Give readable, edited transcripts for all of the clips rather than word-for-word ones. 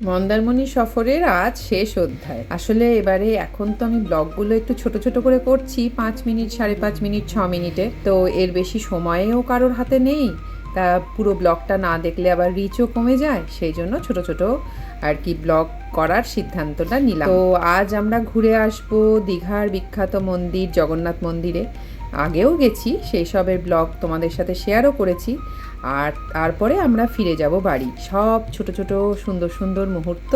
মন্দারমণি সফরের আজ শেষ অধ্যায়। আসলে এবারে এখন তো আমি ব্লগগুলো একটু ছোট ছোট করে করছি, 5 মিনিট, 5.5 মিনিট, 6 মিনিটে। তো এর বেশি সময়েও কারোর হাতে নেই, তা পুরো ব্লগটা না দেখলে আবার রিচও কমে যায়, সেই জন্য ছোট ছোট আর কি ব্লগ করার সিদ্ধান্তটা নিলাম। তো আজ আমরা ঘুরে আসবো দীঘার বিখ্যাত মন্দির জগন্নাথ মন্দিরে। আগেও গেছি, সেই সবের ব্লগ তোমাদের সাথে শেয়ারও করেছি। আর তারপরে আমরা ফিরে যাব বাড়ি। সব ছোট ছোট সুন্দর সুন্দর মুহূর্ত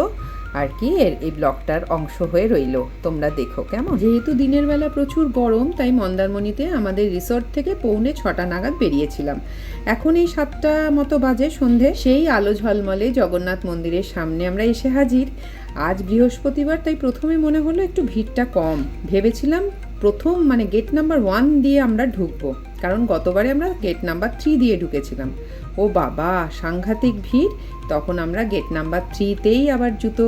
আর কি এই ব্লগটার অংশ হয়ে রইল, তোমরা দেখো কেমন। যেহেতু দিনের বেলা প্রচুর গরম, তাই মন্দারমণিতে আমাদের রিসর্ট থেকে 6:45 নাগাদ বেরিয়েছিলাম। এখন এই 7টা মতো বাজে সন্ধে। সেই আলো ঝলমলে জগন্নাথ মন্দিরের সামনে আমরা এসে হাজির। আজ বৃহস্পতিবার, তাই প্রথমে মনে হলো একটু ভিড়টা কম। ভেবেছিলাম প্রথম গেট নাম্বার 1 দিয়ে আমরা ঢুকবো, কারণ গতবারে আমরা গেট নাম্বার 3 দিয়ে ঢুকেছিলাম। ও বাবা, সাংঘাতিক ভিড়। তখন আমরা গেট নাম্বার 3তেই আবার জুতো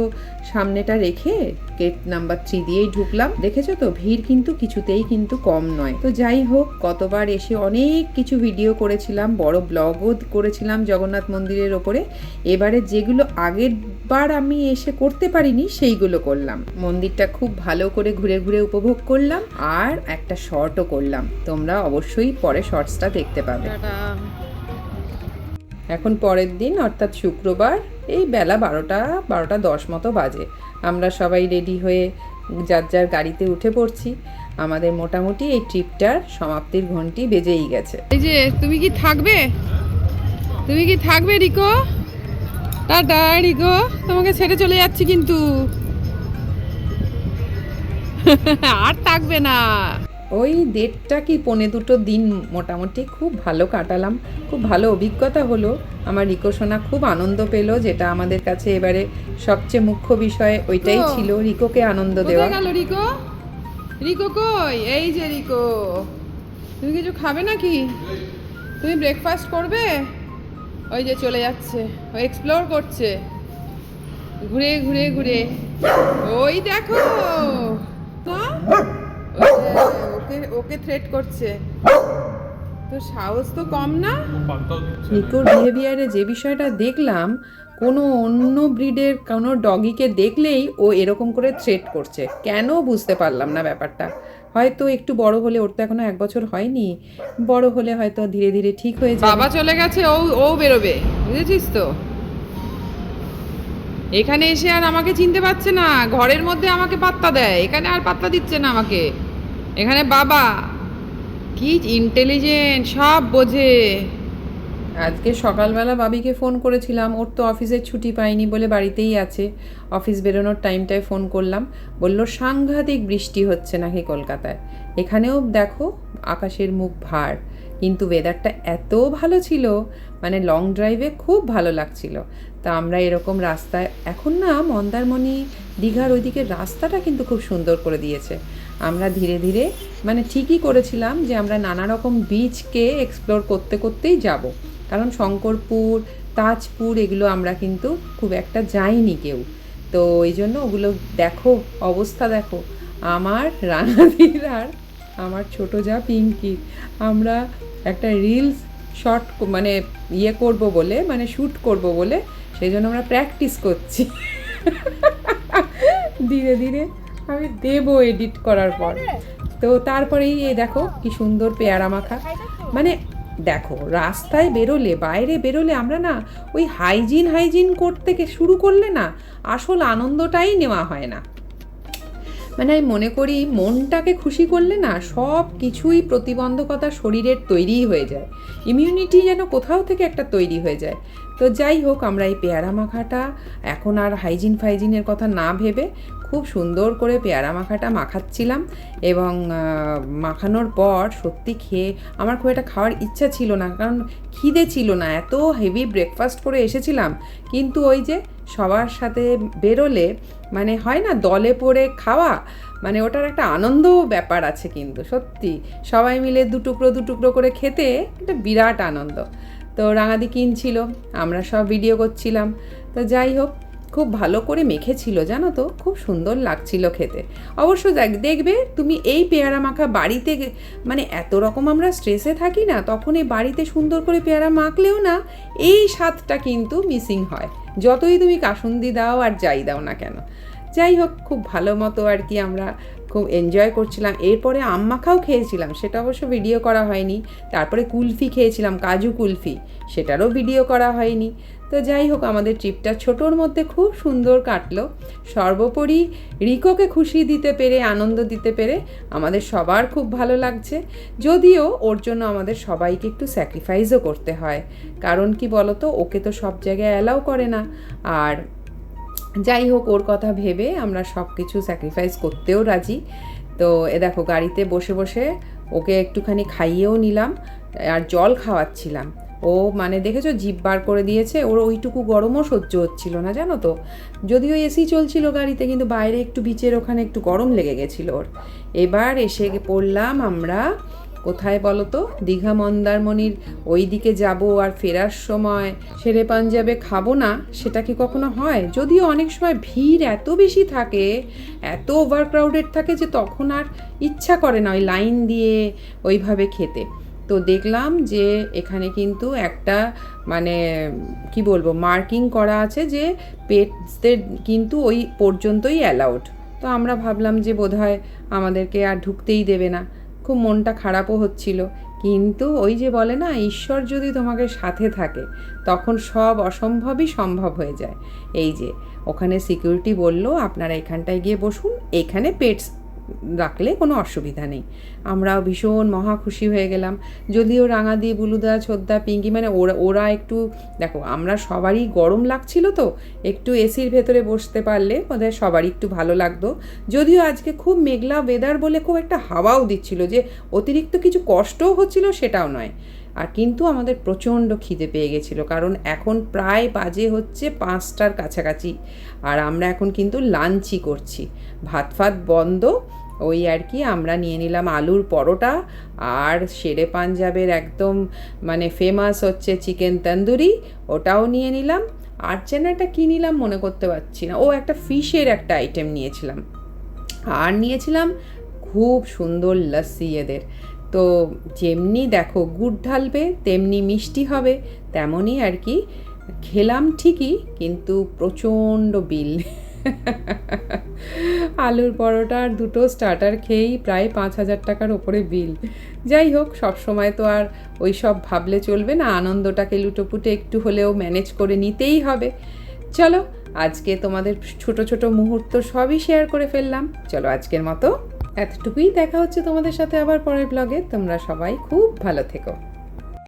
সামনেটা রেখে গেট নাম্বার 3 দিয়েই ঢুকলাম। দেখেছো তো, ভিড় কিন্তু কিছুতেই কিন্তু কম নয়। তো যাই হোক, গতবার এসে অনেক কিছু ভিডিও করেছিলাম, বড় ব্লগও করেছিলাম জগন্নাথ মন্দিরের ওপরে। এবারে যেগুলো আগের বার আমি এসে করতে পারিনি সেইগুলো করলাম। মন্দিরটা খুব ভালো করে ঘুরে ঘুরে উপভোগ করলাম, আর একটা শর্টও করলাম। তোমরা অবশ্যই পরে শর্টসটা দেখতে পাবে। এখন পরের দিন, অর্থাৎ শুক্রবার, এই বেলা 12:10 মতো বাজে। আমরা সবাই রেডি হয়ে যার যার গাড়িতে উঠে পড়ছি। আমাদের মোটামুটি এই ট্রিপটার সমাপ্তির ঘন্টি বেজেই গেছে। এই যে, তুমি কি থাকবে রিকো? টাটা রিকো, তোমাকে ছেড়ে চলে যাচ্ছি কিন্তু। আর থাকবে না। ওই 1.5 কি 1.25 দিন মোটামুটি খুব ভালো কাটালাম, খুব ভালো অভিজ্ঞতা হলো। আমার রিকো সোনা খুব আনন্দ পেল, যেটা আমাদের কাছে এবারে সবচেয়ে মুখ্য বিষয় ওইটাই ছিল, রিকোকে আনন্দ দেওয়া। গেল রিকো? রিকো কই? এই যে রিকো, তুমি কিছু খাবে নাকি? তুমি ব্রেকফাস্ট করবে? ওই যে চলে যাচ্ছে, ও এক্সপ্লোর করছে ঘুরে ঘুরে ঘুরে। ওই দেখো, ওকে থ্রেট করছে। তো সাহস তো কম না। রিকোর বিহেভিয়ারে যে বিষয়টা দেখলাম, কোনো অন্য ব্রিডের কোনো ডগিকে দেখলেই ও এরকম করে থ্রেট করছে। কেন বুঝতে পারলাম না ব্যাপারটা। হয়তো একটু বড় হলে, ওর তো এখনো 1 বছর হয়নি, বড় হলে হয়তো ধীরে ধীরে ঠিক হয়ে যাবে। বাবা চলে গেছে, ও বেরোবে, বুঝেছিস তো। এখানে এসে আর আমাকে চিনতে পারছে না, ঘরের মধ্যে আমাকে পাত্তা দেয়, এখানে আর পাত্তা দিচ্ছে না আমাকে। এখানে বাবা কি ইন্টেলিজেন্ট, সব বোঝে। আজকে সকালবেলা বাবিকে ফোন করেছিলাম, ওর তো অফিসের ছুটি পাইনি বলে বাড়িতেই আছে। অফিস বেরোনোর টাইমটায় ফোন করলাম, বলল সাংঘাতিক বৃষ্টি হচ্ছে নাকি কলকাতায়। এখানেও দেখো আকাশের মুখ ভার, কিন্তু ওয়েদারটা এত ভালো ছিল, লং ড্রাইভে খুব ভালো লাগছিল। তা আমরা এরকম রাস্তায়, এখন না মন্দারমণি দীঘার ওইদিকে রাস্তাটা কিন্তু খুব সুন্দর করে দিয়েছে। আমরা ধীরে ধীরে ঠিকই করেছিলাম যে আমরা নানা রকম বিচকে এক্সপ্লোর করতে করতেই যাব, কারণ শঙ্করপুর, তাজপুর এগুলো আমরা কিন্তু খুব একটা যাইনি কেউ। তো এই জন্য ওগুলো দেখো, অবস্থা দেখো আমার রানাদির আর আমার ছোটো যা পিঙ্কির। আমরা একটা রিলস শর্ট করব বলে, শ্যুট করব বলে, সেই জন্য আমরা প্র্যাকটিস করছি। ধীরে ধীরে আমি দেবো এডিট করার পর। তো তারপরেই এই দেখো কি সুন্দর পেয়ারা মাখা। দেখো, রাস্তায় বেরোলে, বাইরে বেরোলে আমরা না ওই হাইজিন করতে শুরু করলে না আসল আনন্দটাই নেওয়া হয় না। আমি মনে করি মনটাকে খুশি করলে না সব কিছুই প্রতিবন্ধকতা শরীরের তৈরিই হয়ে যায়, ইমিউনিটি যেন কোথাও থেকে একটা তৈরি হয়ে যায়। তো যাই হোক, আমরা এই পেয়ারা মাখাটা এখন আর হাইজিনের কথা না ভেবে খুব সুন্দর করে পেয়ারা মাখাটা মাখাচ্ছিলাম। এবং মাখানোর পর সত্যি খেয়ে আমার খুব একটা খাওয়ার ইচ্ছা ছিল না, কারণ খিদে ছিল না, এত হেভি ব্রেকফাস্ট করে এসেছিলাম। কিন্তু ওই যে সবার সাথে বেরোলে হয় না দলে পড়ে খাওয়া, ওটার একটা আনন্দ ব্যাপার আছে কিন্তু সত্যি। সবাই মিলে দু টুকরো করে খেতে একটা বিরাট আনন্দ। তো রাঙাদি কিনছিল, আমরা সব ভিডিও করছিলাম। তো যাই হোক, খুব ভালো করে মেখেছিল জানো তো, খুব সুন্দর লাগছিল খেতে। অবশ্য দেখবে তুমি এই পেয়ারা মাখা বাড়িতে, মানে এত রকম আমরা স্ট্রেসে থাকি না, তখন এই বাড়িতে সুন্দর করে পেয়ারা মাখলেও না এই স্বাদটা কিন্তু মিসিং হয়, যতই তুমি কাসুন্দি দাও আর যাই দাও না কেন। যাই হোক, খুব ভালো মতো আর কি আমরা খুব এনজয় করছিলাম। এরপরে আম মাখাও খেয়েছিলাম, সেটা অবশ্য ভিডিও করা হয়নি। তারপরে কুলফি খেয়েছিলাম, কাজু কুলফি, সেটারও ভিডিও করা হয়নি। তো যাই হোক, আমাদের ট্রিপটা ছোটোর মধ্যে খুব সুন্দর কাটলো। সর্বোপরি রিকোকে খুশি দিতে পেরে, আনন্দ দিতে পেরে আমাদের সবার খুব ভালো লাগছে। যদিও ওর জন্য আমাদের সবাইকে একটু স্যাক্রিফাইসও করতে হয়, কারণ কি বলতো, ওকে তো সব জায়গায় অ্যালাউ করে না। আর যাই হোক, ওর কথা ভেবে আমরা সব কিছু স্যাক্রিফাইস করতেও রাজি। তো দেখো, গাড়িতে বসে বসে ওকে একটুখানি খাইয়েও নিলাম আর জল খাওয়াচ্ছিলাম। ও মানে দেখেছো, জিভ বার করে দিয়েছে, ওর ওইটুকু গরমও সহ্য হচ্ছিল না জানো তো। যদিও এসি চলছিল গাড়িতে, কিন্তু বাইরে একটু বিচের ওখানে একটু গরম লেগে গেছিলো ওর। এবার এসে পড়লাম আমরা কোথায় বলো তো, দীঘা মন্দারমণির ওই দিকে যাব, আর ফেরার সময় শেরে পাঞ্জাবে খাবো না সেটা কি কখনো হয়? যদিও অনেক সময় ভিড় এত বেশি থাকে, এত ওভারক্রাউডেড থাকে যে তখন আর ইচ্ছা করে না ওই লাইন দিয়ে ওইভাবে খেতে। তো দেখলাম যে এখানে কিন্তু একটা মানে কি বলবো, মার্কিং করা আছে যে পেটসদের কিন্তু ওই পর্যন্তই অ্যালাউড। তো আমরা ভাবলাম যে বোধহয় আমাদেরকে আর ঢুকতেই দেবে না। খুব মনটা খারাপও হচ্ছিল, কিন্তু ওই যে বলে না, ঈশ্বর যদি তোমাকে সাথে থাকে তখন সব অসম্ভবই সম্ভব হয়ে যায়। এই যে ওখানে সিকিউরিটি বলল, আপনারা এখানটায় গিয়ে বসুন, এখানে পেটস রাখলে কোনো অসুবিধা নেই। আমরাও ভীষণ মহা খুশি হয়ে গেলাম। যদিও রাঙাদি, বুলুদা, ছোদ্দা, পিঙ্কি মানে ওরা একটু, দেখো আমরা সবারই গরম লাগছিল, তো একটু এসির ভেতরে বসতে পারলে ওদের সবারই একটু ভালো লাগতো। যদিও আজকে খুব মেঘলা ওয়েদার বলে খুব একটা হাওয়াও দিচ্ছিল, যে অতিরিক্ত কিছু কষ্টও হচ্ছিল সেটাও নয়। আর কিন্তু আমাদের প্রচণ্ড খিদে পেয়ে গেছিলো, কারণ এখন প্রায় বাজে হচ্ছে 5টার কাছাকাছি, আর আমরা এখন কিন্তু লাঞ্চই করছি, ভাত ফাত বন্ধ। ওই আর কি আমরা নিয়ে নিলাম আলুর পরোটা, আর শেরে পাঞ্জাবের একদম মানে ফেমাস হচ্ছে চিকেন তন্দুরি, ওটাও নিয়ে নিলাম। আর যেন একটা কী নিলাম মনে করতে পারছি না, ও একটা ফিশের একটা আইটেম নিয়েছিলাম, আর নিয়েছিলাম খুব সুন্দর লস্যি এদের। তো যেমনি দেখো গুড় ঢালবে তেমনি মিষ্টি হবে, তেমনই আর কি খেলাম ঠিকই, কিন্তু প্রচণ্ড বিল। আলুর পরোটা আর দুটো স্টার্টার খেয়েই প্রায় 5,000 টাকার ওপরে বিল। যাই হোক, সব সময় তো আর ওই সব ভাবলে চলবে না, আনন্দটাকে লুটোপুটে একটু হলেও ম্যানেজ করে নিতেই হবে। চলো, আজকে তোমাদের ছোট ছোট মুহূর্ত সবই শেয়ার করে ফেললাম। চলো আজকের মতো এতটুকুই, দেখা হচ্ছে তোমাদের সাথে আবার পরের ব্লগে। তোমরা সবাই খুব ভালো থেকো।